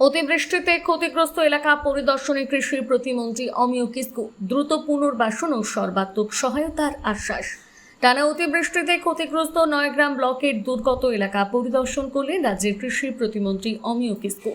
অতিবৃষ্টিতে ক্ষতিগ্রস্ত এলাকা পরিদর্শনে কৃষি প্রতিমন্ত্রী অমিয় কিসকু দ্রুত পুনর্বাসন ও সর্বাত্মক সহায়তার আশ্বাস। টানা অতিবৃষ্টিতে ক্ষতিগ্রস্ত নয়গ্রাম ব্লকের দুর্গত এলাকা পরিদর্শন করলেন রাজ্যের কৃষি প্রতিমন্ত্রী অমিয় কিসকু।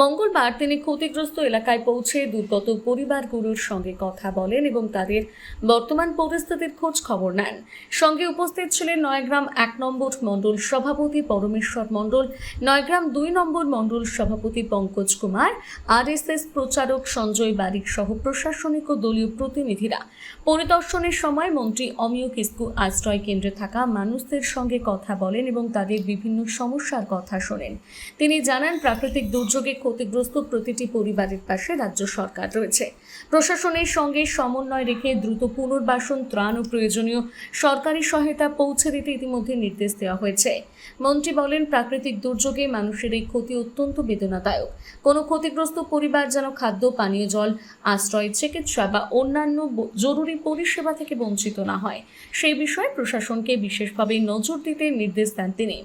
মঙ্গলবার তিনি ক্ষতিগ্রস্ত এলাকায় পৌঁছে দুর্গত পরিবারগুলোর সঙ্গে কথা বলেন এবং তাদের বর্তমান পরিস্থিতির খোঁজ খবর নেন। সঙ্গে উপস্থিত ছিলেন নয়গ্রাম ১ নম্বর মণ্ডল সভাপতি পরমেশ্বর মণ্ডল, নয়গ্রাম ২ নম্বর মণ্ডল সভাপতি পঙ্কজ কুমার, আরএসএস প্রচারক সঞ্জয় বারিক সহ প্রশাসনিক ও দলীয় প্রতিনিধিরা। পরিদর্শনের সময় মন্ত্রী অমিয় কিসকু আশ্রয় কেন্দ্রে থাকা মানুষদের সঙ্গে কথা বলেন এবং তাদের বিভিন্ন সমস্যার কথা শোনেন। তিনি জানান, প্রাকৃতিক দুর্যোগে ক্ষতিগ্রস্ত প্রতিটি পরিবারের পাশে রাজ্য সরকার রয়েছে। প্রশাসনের সঙ্গে সমন্বয় রেখে দ্রুত পুনর্বাসন, ত্রাণ ও প্রয়োজনীয় সরকারি সহায়তা পৌঁছে দিতে ইতিমধ্যে নির্দেশ দেওয়া হয়েছে। মন্ত্রী বলেন, প্রাকৃতিক দুর্যোগে মানুষের এই ক্ষতি অত্যন্ত বেদনাদায়ক। কোনো ক্ষতিগ্রস্ত পরিবার যেন খাদ্য, পানীয় জল, আশ্রয়, চিকিৎসা বা অন্যান্য জরুরি পরিষেবা থেকে বঞ্চিত না হয়, সেই বিষয়ে প্রশাসনকে বিশেষভাবে নজর দিতে নির্দেশ দেন তিনি।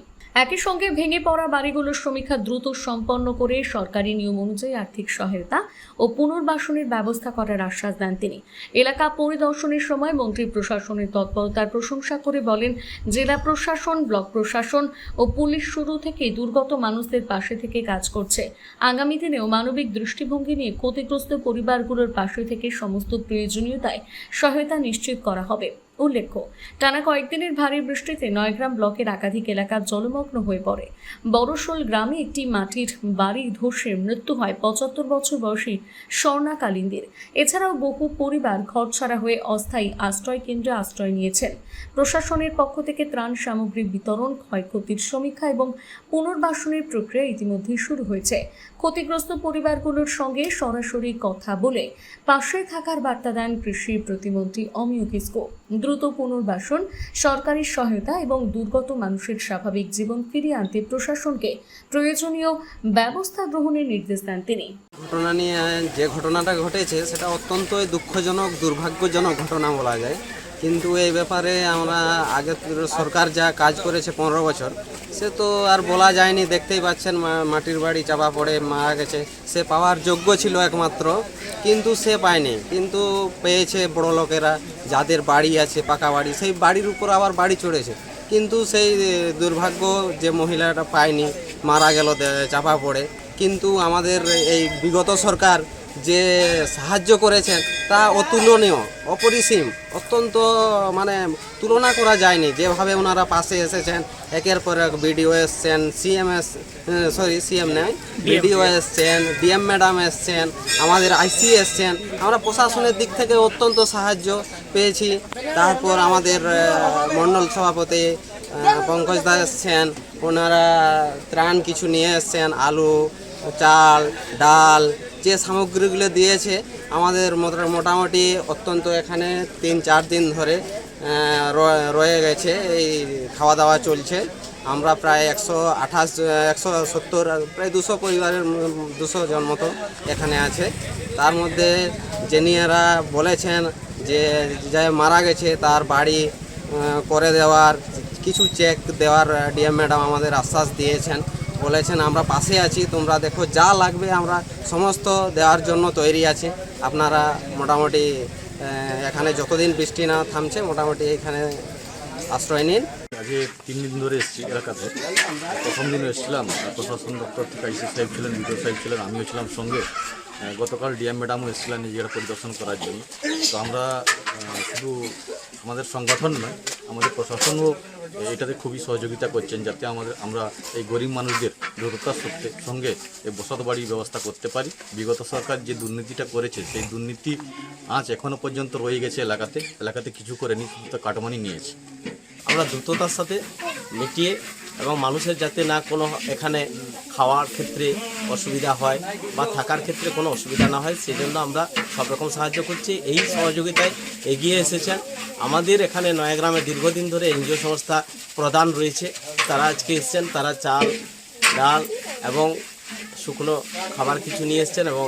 একই সঙ্গে ভেঙে পড়া বাড়িগুলোর সমীক্ষা দ্রুত সম্পন্ন করে সরকারি নিয়ম অনুযায়ী আর্থিক সহায়তা ও পুনর্বাসনের ব্যবস্থা করার আশ্বাস দেন তিনি। এলাকা পরিদর্শনের সময় মন্ত্রী প্রশাসনের তৎপরতার প্রশংসা করে বলেন, জেলা প্রশাসন, ব্লক প্রশাসন ও পুলিশ শুরু থেকে দুর্গত মানুষদের পাশে থেকে কাজ করছে। আগামী দিনেও মানবিক দৃষ্টিভঙ্গি নিয়ে ক্ষতিগ্রস্ত পরিবারগুলোর পাশে থেকে সমস্ত প্রয়োজনীয়তায় সহায়তা নিশ্চিত করা হবে। উল্লেখ্য, টানা কয়েকদিনের ভারী বৃষ্টিতে নয়গ্রাম ব্লকের একাধিক এলাকা জলমগ্ন হয়ে পড়ে। বড়শোল গ্রামে একটি মাটির বাড়ি ধসে মৃত্যু হয় ৭৫ বছর বয়সী স্বর্ণা কালিন্দির। এছাড়াও বহু পরিবার ঘরছাড়া হয়ে অস্থায়ী আশ্রয় কেন্দ্রে আশ্রয় নিয়েছেন। প্রশাসনের পক্ষ থেকে ত্রাণ সামগ্রী বিতরণ, ক্ষয়ক্ষতির সমীক্ষা এবং পুনর্বাসনের প্রক্রিয়া ইতিমধ্যেই শুরু হয়েছে। ক্ষতিগ্রস্ত পরিবারগুলোর সঙ্গে সরাসরি কথা বলে পাশে থাকার বার্তা দেন কৃষি প্রতিমন্ত্রী অমিয় কিসকু। দ্রুত পুনর্বাসন, সরকারি সহায়তা এবং দুর্গত মানুষের স্বাভাবিক জীবন ফিরিয়ে আনতে প্রশাসনকে প্রয়োজনীয় ব্যবস্থা গ্রহণের নির্দেশ দেন তিনি। ঘটনা নিয়ে যে ঘটনাটা ঘটেছে সেটা অত্যন্তই দুঃখজনক, দুর্ভাগ্যজনক ঘটনা বলা যায়। কিন্তু এই ব্যাপারে আমরা আগে সরকার যা কাজ করেছে ১৫ বছর, সে তো আর বলা যায়নি। দেখতেই পাচ্ছেন, মাটির বাড়ি চাপা পড়ে মারা গেছে। সে পাওয়ার যোগ্য ছিল একমাত্র, কিন্তু সে পায়নি। কিন্তু পেয়েছে বড় লোকেরা, যাদের বাড়ি আছে পাকা বাড়ি, সেই বাড়ির উপর আবার বাড়ি চড়েছে। কিন্তু সেই দুর্ভাগ্য যে মহিলাটা পায়নি, মারা গেল চাপা পড়ে। কিন্তু আমাদের এই বিগত সরকার যে সাহায্য করেছেন তা অতুলনীয়, অপরিসীম, অত্যন্ত মানে তুলনা করা যায়নি। যেভাবে ওনারা পাশে এসেছেন, একের পর এক বিডিও এসছেন, সিএম নয়, বিডিও এসছেন, ডিএম ম্যাডাম এসছেন, আমাদের আইসি এসছেন। আমরা প্রশাসনের দিক থেকে অত্যন্ত সাহায্য পেয়েছি। তারপর আমাদের মণ্ডল সভাপতি পঙ্কজ দা এসছেন, ওনারা ত্রাণ কিছু নিয়ে এসছেন, আলু, চাল, ডাল, যে সামগ্রীগুলো দিয়েছে আমাদের মোটামুটি অত্যন্ত এখানে ৩-৪ দিন ধরে রয়ে গেছে। এই খাওয়া দাওয়া চলছে। আমরা প্রায় 170 প্রায় 200 পরিবারের 200 জন মতো এখানে আছে। তার মধ্যে জেনিয়ারা বলেছেন যে যে মারা গেছে তার বাড়ি করে দেওয়ার, কিছু চেক দেওয়ার ডিএম ম্যাডাম আমাদের আশ্বাস দিয়েছেন। বলেছেন, আমরা পাশে আছি, তোমরা দেখো যা লাগবে আমরা সমস্ত দেওয়ার জন্য তৈরি আছি। আপনারা মোটামুটি এখানে যতদিন বৃষ্টি না থামছে মোটামুটি এখানে আশ্রয় নিন। আজকে 3 দিন ধরে এসেছি এলাকাতে। প্রথম দিনও এসেছিলাম, প্রশাসন দপ্তর থেকে আইসি সাহেব ছিলেন, বিডিও সাহেব ছিলেন, আমিও ছিলাম সঙ্গে। গতকাল ডিএম ম্যাডামও এসেছিলেন এই জায়গাটা পরিদর্শন করার জন্য। তো আমরা শুধু আমাদের সংগঠন নয়, আমাদের প্রশাসনও এটাতে খুবই সহযোগিতা করছেন, যাতে আমরা এই গরিব মানুষদের দ্রুততার সঙ্গে এই বসত বাড়ির ব্যবস্থা করতে পারি। বিগত সরকার যে দুর্নীতিটা করেছে, সেই দুর্নীতি আজ এখনও পর্যন্ত রয়ে গেছে এলাকাতে কিছু করেনি, শুধু কাটমানি নিয়েছে। আমরা দ্রুততার সাথে মিটিয়ে এবং মানুষের যাতে না কোনো এখানে খাওয়ার ক্ষেত্রে অসুবিধা হয় বা থাকার ক্ষেত্রে কোনো অসুবিধা না হয়, সেজন্য আমরা সব রকম সাহায্য করছি। এই সহযোগিতায় এগিয়ে এসেছেন আমাদের এখানে নয়াগ্রামে দীর্ঘদিন ধরে এনজিও সংস্থা প্রধান রয়েছে, তারা আজকে এসছেন। তারা চাল, ডাল এবং শুকনো খাবার কিছু নিয়ে এসছেন এবং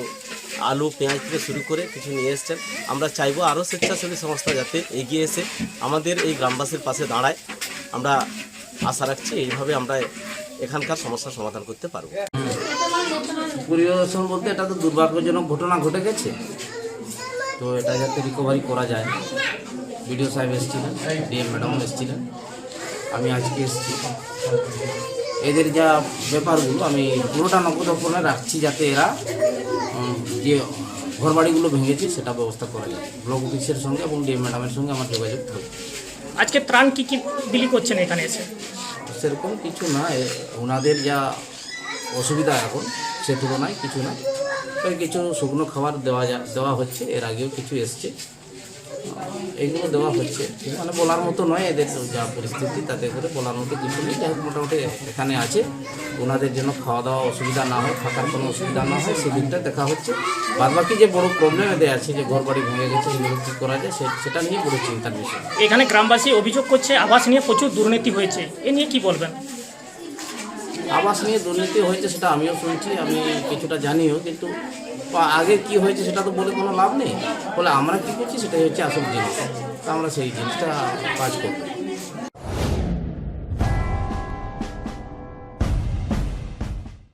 আলু, পেঁয়াজ থেকে শুরু করে কিছু নিয়ে এসছেন। আমরা চাইবো আরও স্বেচ্ছাসেবী সংস্থা যাতে এগিয়ে এসে আমাদের এই গ্রামবাসীর পাশে দাঁড়ায়। আমরা আশা রাখছি এইভাবে আমরা এখানকার সমস্যার সমাধান করতে পারবো। পরিদর্শন বলতে এটা তো দুর্ভাগ্যজনক ঘটনা ঘটে গেছে, তো এটা যাতে রিকভারি করা যায়। বিডিও সাহেব এসেছিলেন, ডিএম ম্যাডামও এসেছিলেন, আমি আজকে এসেছি। এদের যা ব্যাপারগুলো আমি পুরোটা নগদপনে রাখছি, যাতে এরা যে ঘরবাড়িগুলো ভেঙেছে সেটা ব্যবস্থা করা যায়। ব্লক অফিসের সঙ্গে এবং ডিএম ম্যাডামের সঙ্গে আমার যোগাযোগ থাকবে। আজকে ত্রাণ কি কি বিলি করছেন এখানে এসে? সেরকম কিছু না, ওনাদের যা অসুবিধা এখন সে তুলনায় কিছু না। ওই কিছু শুকনো খাবার দেওয়া হচ্ছে, এর আগেও কিছু এসছে, এইগুলো দেওয়া হচ্ছে। মানে বলার মতো নয়, এদের যা পরিস্থিতি তাতে করে বলার মতো কিছু নেই। যাই হোক, মোটামুটি এখানে আছে, ওনাদের জন্য খাওয়া দাওয়া অসুবিধা না হয়, থাকার কোনো অসুবিধা না হয়, সেদিকটা দেখা হচ্ছে। বাদবাকি যে বড় প্রবলেম এদের আছে, যে ঘর বাড়ি ভেঙে গেছে, এগুলো কী করা যায় সেটা নিয়ে বড় চিন্তার বিষয়। এখানে গ্রামবাসী অভিযোগ করছে আবাস নিয়ে প্রচুর দুর্নীতি হয়েছে, এ নিয়ে কি বলবেন? আবাস নিয়ে দুর্নীতি হয়েছে সেটা আমিও শুনছি, আমি কিছুটা জানিও, কিন্তু আগে কি হয়েছে সেটা তো বলে কোনো লাভ নেই। বলে আমরা কী করছি সেটাই হচ্ছে আসল জিনিস, তা আমরা সেই জিনিসটা কাজ করব।